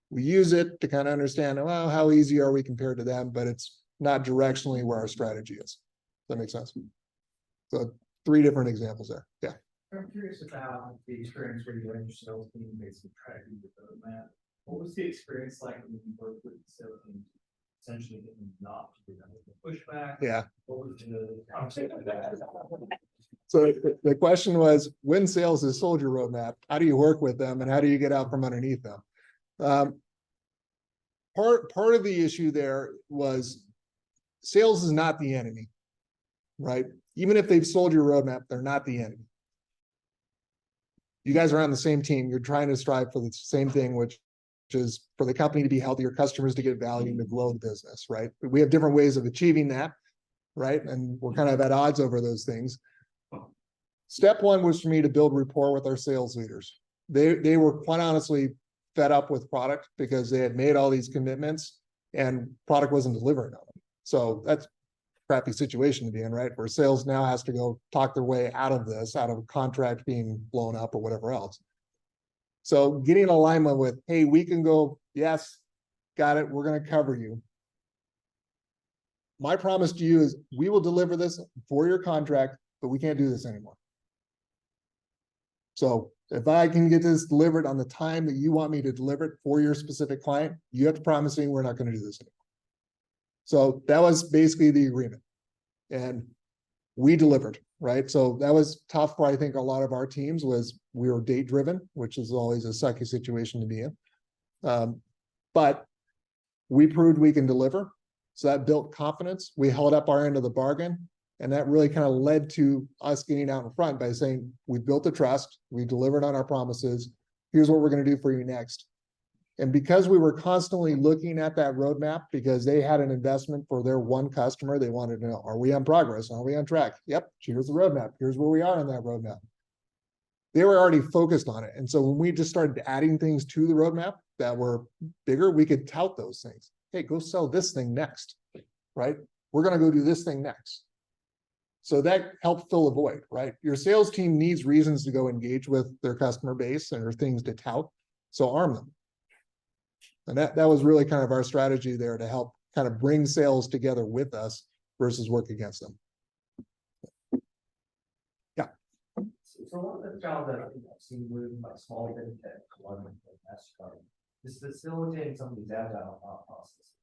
we use it to kind of understand, well, how easy are we compared to them, but it's not directionally where our strategy is. Does that make sense? So 3 different examples there. Yeah. I'm curious about the experience where you and your sales team basically try to do the roadmap. What was the experience like when you worked with the sales team, essentially getting them not to do that with the pushback? Yeah. What was the conversation of that? So the question was, when sales has sold your roadmap, how do you work with them and how do you get out from underneath them? Part of the issue there was sales is not the enemy, right? Even if they've sold your roadmap, they're not the enemy. You guys are on the same team. You're trying to strive for the same thing, which is for the company to be healthy, your customers to get value and to grow the business, right? We have different ways of achieving that, right? And we're kind of at odds over those things. Step 1 was for me to build rapport with our sales leaders. They were quite honestly fed up with product because they had made all these commitments and product wasn't delivering on them. So that's a crappy situation to be in, right? Where sales now has to go talk their way out of this, out of a contract being blown up or whatever else. So getting alignment with, hey, we can go, yes, got it, we're going to cover you. My promise to you is we will deliver this for your contract, but we can't do this anymore. So if I can get this delivered on the time that you want me to deliver it for your specific client, you have to promise me we're not going to do this anymore. So that was basically the agreement. And we delivered, right? So that was tough for, I think, a lot of our teams was we were date driven, which is always a sucky situation to be in. But we proved we can deliver. So that built confidence. We held up our end of the bargain. And that really kind of led to us getting out in front by saying, we built the trust, we delivered on our promises. Here's what we're going to do for you next. And because we were constantly looking at that roadmap, because they had an investment for their one customer, they wanted to know, are we on progress? Are we on track? Yep, here's the roadmap. Here's where we are on that roadmap. They were already focused on it. And so when we just started adding things to the roadmap that were bigger, we could tout those things. Hey, go sell this thing next, right? We're going to go do this thing next. So that helped fill a void, right? Your sales team needs reasons to go engage with their customer base and or things to tout. So arm them. And that was really kind of our strategy there to help kind of bring sales together with us versus work against them. Yeah. So one of the challenges that I've seen with my small fintech, one with MasterCard, is facilitating some of these agile processes.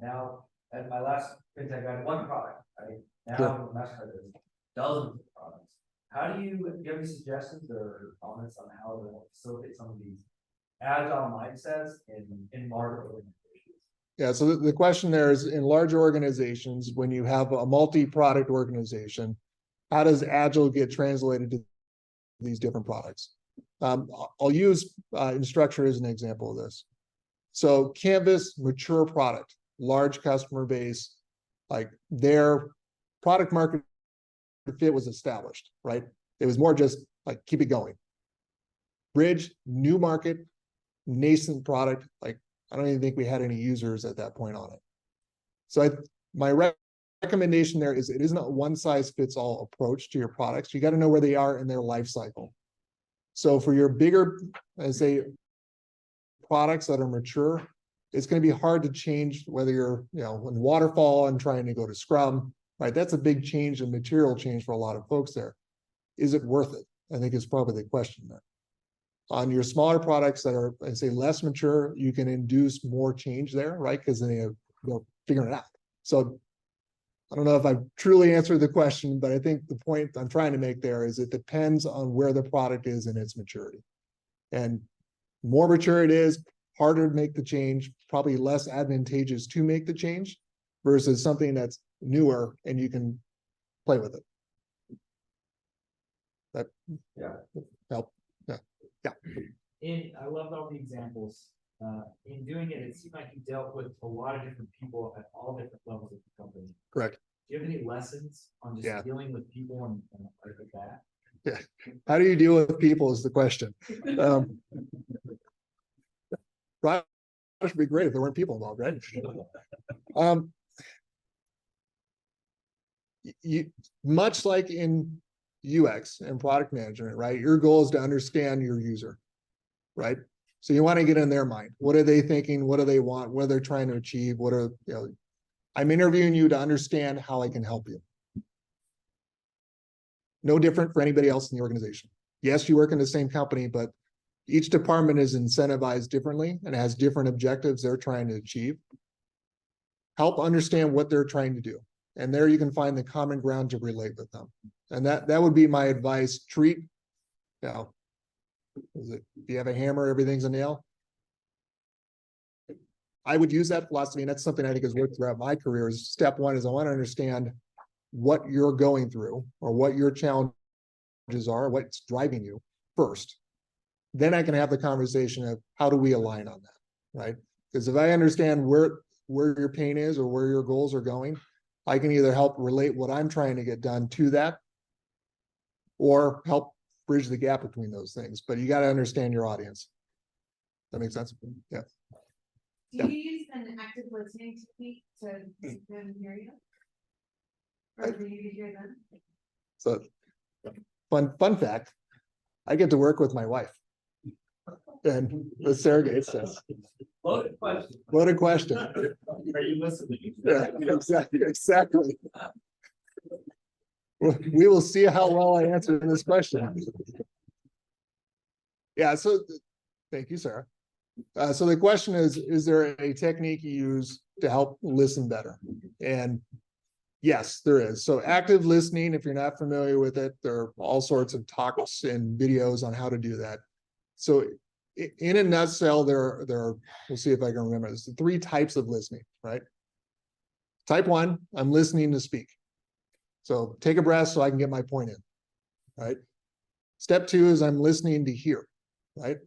Now, at my last fintech, I had one product, right? Now, Sure. MasterCard has dozens of products. How do you have any suggestions or comments on how to facilitate some of these agile mindsets in larger organizations? Yeah, so the question there is in large organizations, when you have a multi-product organization, how does Agile get translated to these different products? I'll use Instructure as an example of this. So Canvas, mature product, large customer base, like their product market fit was established, right? It was more just like, keep it going. Bridge, new market, nascent product, like I don't even think we had any users at that point on it. So my recommendation there is it isn't a one size fits all approach to your products. You got to know where they are in their life cycle. So for your bigger, I say, products that are mature, it's going to be hard to change whether you're, in waterfall and trying to go to Scrum, right? That's a big change and material change for a lot of folks there. Is it worth it? I think is probably the question there. On your smaller products that are, I say, less mature, you can induce more change there, right? Because then they're figuring it out. So I don't know if I've truly answered the question, but I think the point I'm trying to make there is it depends on where the product is in its maturity. And more mature it is, harder to make the change, probably less advantageous to make the change versus something that's newer and you can play with it. That help. Yeah. I loved all the examples. In doing it, it seemed like you dealt with a lot of different people at all different levels of the company. Correct. Do you have any lessons on just dealing with people and like that? Yeah. How do you deal with people is the question. Right. It would be great if there weren't people involved, right? You much like in UX and product management, right? Your goal is to understand your user, right? So you want to get in their mind. What are they thinking? What do they want? What are they trying to achieve? What are, I'm interviewing you to understand how I can help you. No different for anybody else in the organization. Yes, you work in the same company, but each department is incentivized differently and has different objectives they're trying to achieve. Help understand what they're trying to do. And there you can find the common ground to relate with them. And that would be my advice. Treat, if you have a hammer, everything's a nail. I would use that philosophy, and that's something I think has worked throughout my career. Is step one is I want to understand what you're going through or what your challenges are, what's driving you first. Then I can have the conversation of how do we align on that, right? Because if I understand where your pain is or where your goals are going, I can either help relate what I'm trying to get done to that or help bridge the gap between those things. But you got to understand your audience. That makes sense? Yeah. Do you use an active listening technique to them hear you? Or for you to hear them? So fun fact, I get to work with my wife. And the surrogate says. Loaded question. Loaded question. Are you listening? Yeah, exactly. We will see how well I answer this question. Yeah, so thank you, Sarah. So the question is there a technique you use to help listen better? And yes, there is. So active listening, if you're not familiar with it, there are all sorts of talks and videos on how to do that. So in a nutshell, there are, we'll see if I can remember this, 3 types of listening, right? Type 1, I'm listening to speak. So take a breath so I can get my point in, right? Step 2 is I'm listening to hear, right?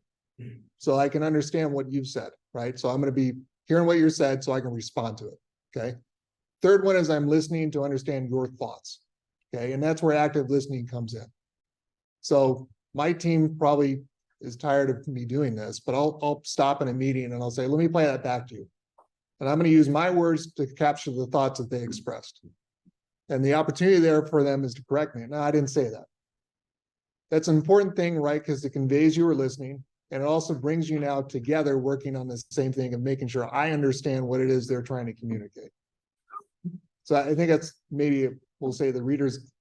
So I can understand what you've said, right? So I'm going to be hearing what you said so I can respond to it, okay? Third one is I'm listening to understand your thoughts, okay? And that's where active listening comes in. So my team probably is tired of me doing this, but I'll stop in a meeting and I'll say, let me play that back to you. And I'm going to use my words to capture the thoughts that they expressed. And the opportunity there for them is to correct me. No, I didn't say that. That's an important thing, right? Because it conveys you were listening. And it also brings you now together working on the same thing and making sure I understand what it is they're trying to communicate. So I think that's maybe, we'll say the reader's,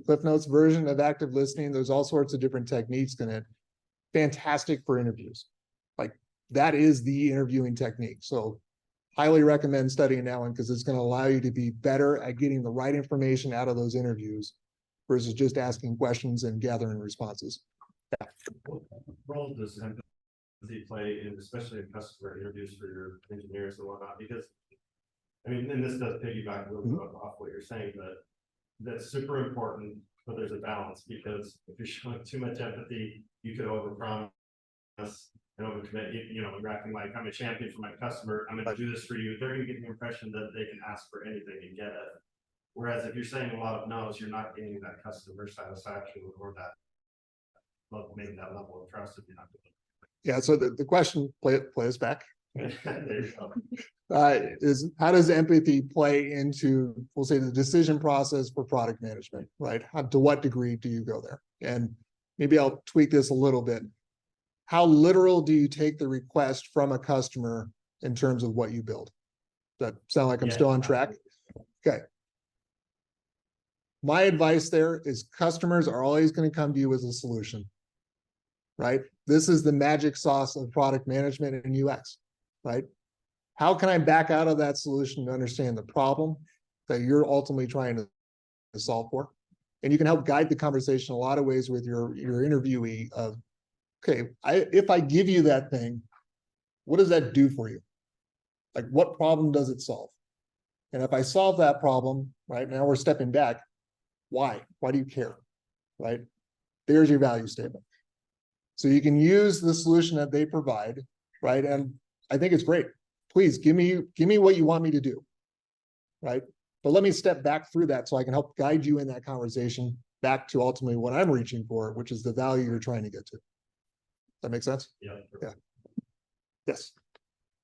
Cliff Notes version of active listening. There's all sorts of different techniques in it. Fantastic for interviews. Like that is the interviewing technique. So highly recommend studying that one because it's going to allow you to be better at getting the right information out of those interviews versus just asking questions and gathering responses. What role does empathy play in, especially in customer interviews for your engineers and whatnot? Because, I mean, and this does piggyback a little bit off what you're saying, but that's super important, but there's a balance because if you're showing too much empathy, you could overpromise and overcommit. You're acting like I'm a champion for my customer. I'm going to do this for you. They're going to get the impression that they can ask for anything and get it. Whereas if you're saying a lot of no's, you're not getting that customer satisfaction or that maybe that level of trust if you're not doing it. Yeah, so the question, play us back, There you go. is how does empathy play into, we'll say, the decision process for product management, right? To what degree do you go there? And maybe I'll tweak this a little bit. How literal do you take the request from a customer in terms of what you build? Does that sound like I'm still on track? Okay. My advice there is customers are always going to come to you with a solution, right? This is the magic sauce of product management and UX, right? How can I back out of that solution to understand the problem that you're ultimately trying to solve for? And you can help guide the conversation a lot of ways with your interviewee of, okay, if I give you that thing, what does that do for you? Like, what problem does it solve? And if I solve that problem, right, now we're stepping back. Why? Why do you care? Right? There's your value statement. So you can use the solution that they provide, right? And I think it's great. Please give me what you want me to do, right? But let me step back through that so I can help guide you in that conversation back to ultimately what I'm reaching for, which is the value you're trying to get to. Does that make sense? Yeah. Yeah. Yes.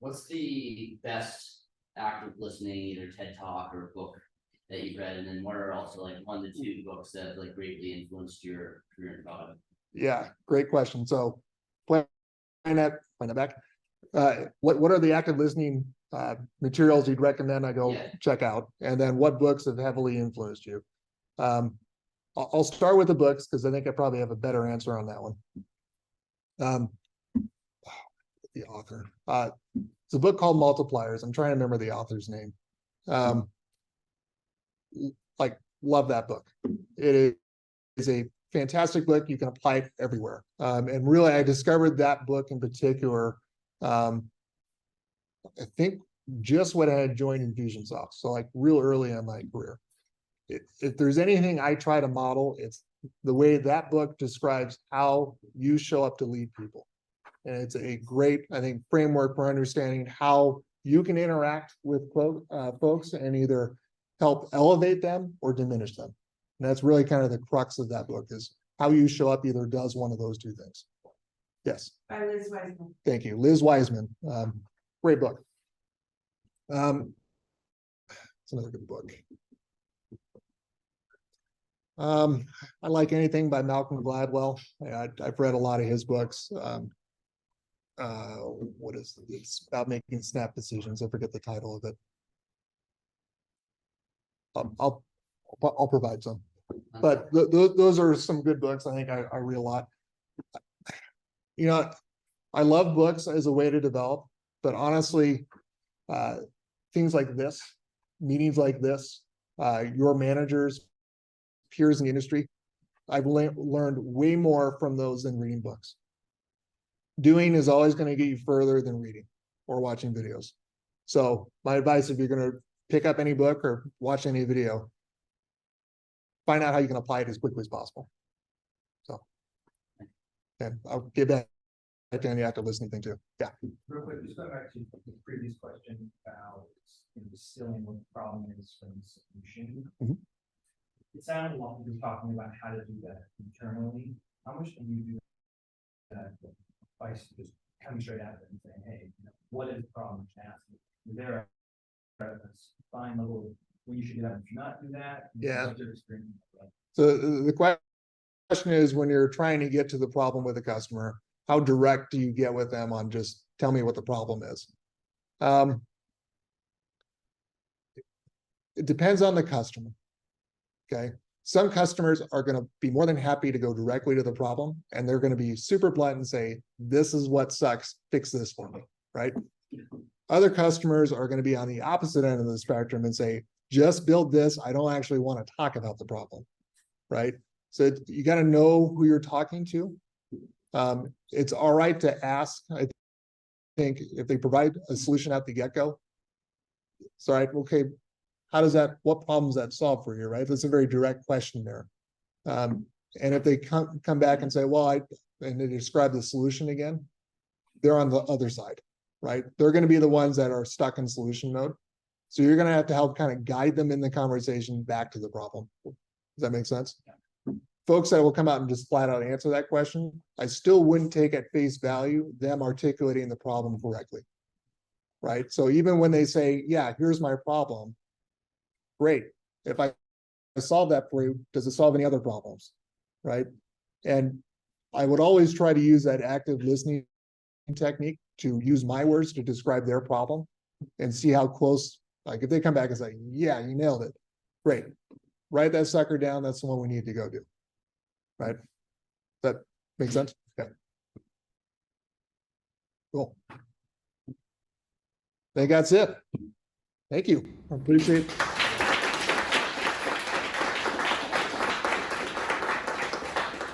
What's the best active listening, either TED Talk or book that you've read? And then what are also like 1 to 2 books that have like greatly influenced your career and product? Yeah, great question. So playing that back. What are the active listening materials you'd recommend I go check out? And then what books have heavily influenced you? I'll start with the books because I think I probably have a better answer on that one. The author. It's a book called Multipliers. I'm trying to remember the author's name. Love that book. It is a fantastic book. You can apply it everywhere. And really, I discovered that book in particular, I think just when I had joined Infusionsoft. So like real early in my career. If there's anything I try to model, it's the way that book describes how you show up to lead people. And it's a great, I think, framework for understanding how you can interact with folks and either help elevate them or diminish them. And that's really kind of the crux of that book is how you show up either does one of those 2 things. Yes. By Liz Wiseman. Thank you. Liz Wiseman. Great book. It's another good book. I like anything by Malcolm Gladwell. I've read a lot of his books. What is it? It's about making snap decisions. I forget the title of it. I'll provide some, but those are some good books. I think I read a lot. you know, I love books as a way to develop, but honestly, things like this, meetings like this, your managers, peers in the industry, I've learned way more from those than reading books. Doing is always going to get you further than reading or watching videos. So my advice, if you're going to pick up any book or watch any video, find out how you can apply it as quickly as possible. So, and I'll get back to any active listening thing too. Yeah. Real quick, just go back to the previous question about distilling what the problem is from the solution. Mhm. It sounded like you were talking about how to do that internally. How much can you do that by just coming straight out of it and saying, hey, you know, what is the problem? And asking, is there a fine level when you should do that, and you should not do that? Yeah. What's your experience? So the question is, when you're trying to get to the problem with a customer, how direct do you get with them on just tell me what the problem is? It depends on the customer. Okay. Some customers are going to be more than happy to go directly to the problem, and they're going to be super blunt and say, this is what sucks, fix this for me, right? Other customers are going to be on the opposite end of the spectrum and say, just build this. I don't actually want to talk about the problem, right? So you got to know who you're talking to. It's all right to ask. I think if they provide a solution at the get-go, it's all right. Okay, how does that, what problems that solve for you, right? That's a very direct question there. And if they come back and say, well, and they describe the solution again, they're on the other side, right? They're going to be the ones that are stuck in solution mode. So you're going to have to help kind of guide them in the conversation back to the problem. Does that make sense? Folks that will come out and just flat out answer that question, I still wouldn't take at face value them articulating the problem correctly, right? So even when they say, yeah, here's my problem, great. If I solve that for you, does it solve any other problems, right? And I would always try to use that active listening technique to use my words to describe their problem and see how close, like if they come back and say, yeah, you nailed it, great. Write that sucker down, that's the one we need to go do. Right? That makes sense? Okay. Cool. I think that's it. Thank you. I appreciate it.